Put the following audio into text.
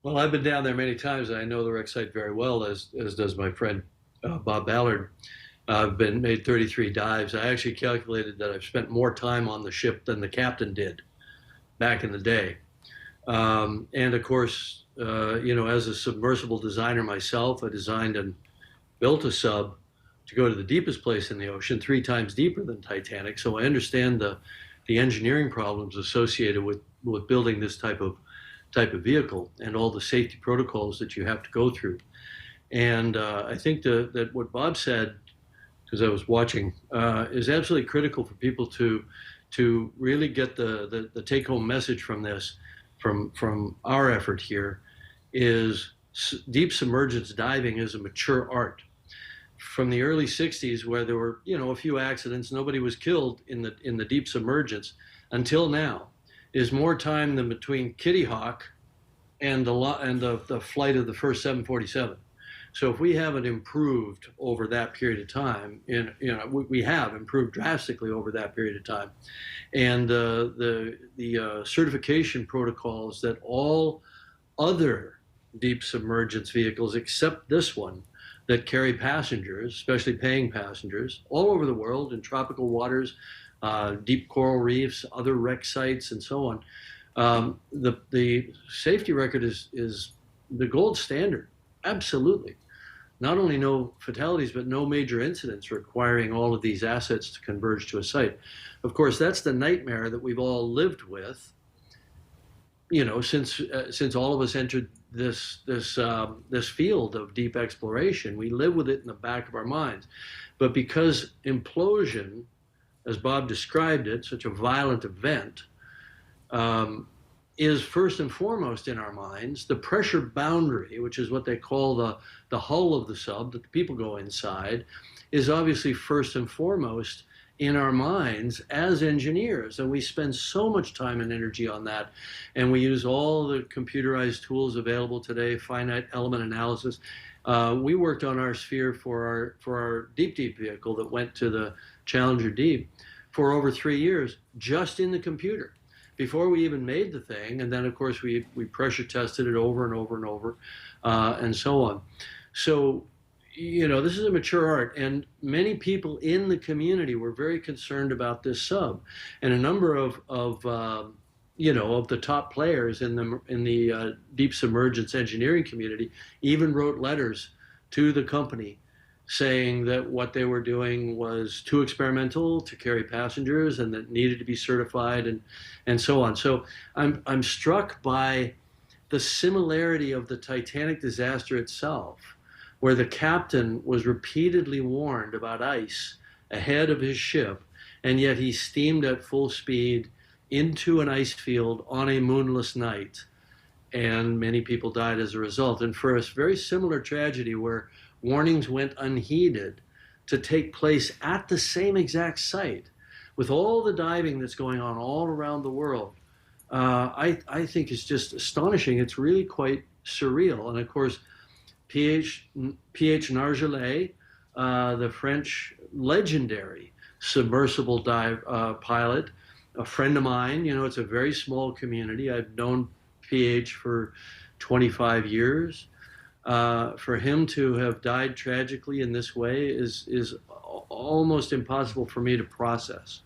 Well, I've been down there many times. I know the wreck site very well, as does my friend Bob Ballard. I've been made 33 dives. I actually calculated that I've spent more time on the ship than the captain did back in the day. And of course, as a submersible designer myself, I designed and built a sub to go to the deepest place in the ocean, 3 times deeper than Titanic. So I understand the engineering problems associated with building this type of vehicle and all the safety protocols that you have to go through. And I think that what Bob said, because I was watching, is absolutely critical for people to really get the take home message from this, from our effort here, is deep submergence diving is a mature art. From the early 60s, where there were a few accidents, nobody was killed in the deep submergence, until now, is more time than between Kitty Hawk and the flight of the first 747. So if we haven't improved over that period of time, we have improved drastically over that period of time, and the certification protocols that all other deep submergence vehicles, except this one, that carry passengers, especially paying passengers, all over the world in tropical waters, deep coral reefs, other wreck sites, and so on. The safety record is the gold standard. Absolutely. Not only no fatalities, but no major incidents requiring all of these assets to converge to a site. Of course, that's the nightmare that we've all lived with, since all of us entered this field of deep exploration. We live with it in the back of our minds. But because implosion, as Bob described it, such a violent event, is first and foremost in our minds. The pressure boundary, which is what they call the hull of the sub that the people go inside, is obviously first and foremost in our minds as engineers. And we spend so much time and energy on that. And we use all the computerized tools available today, finite element analysis. We worked on our sphere for our deep vehicle that went to the Challenger Deep for over 3 years, just in the computer, before we even made the thing. And then, of course, we pressure tested it over and over and over, and so on. So, this is a mature art, and many people in the community were very concerned about this sub, and a number of the top players in the deep submergence engineering community even wrote letters to the company saying that what they were doing was too experimental to carry passengers and that needed to be certified, and so on. So I'm struck by the similarity of the Titanic disaster itself, where the captain was repeatedly warned about ice ahead of his ship, and yet he steamed at full speed into an ice field on a moonless night, and many people died as a result. And for a very similar tragedy where warnings went unheeded to take place at the same exact site, with all the diving that's going on all around the world, I think is just astonishing. It's really quite surreal. And of course, P.H. Nargeolet, the French legendary submersible dive pilot, a friend of mine. It's a very small community. I've known PH for 25 years. For him to have died tragically in this way is almost impossible for me to process.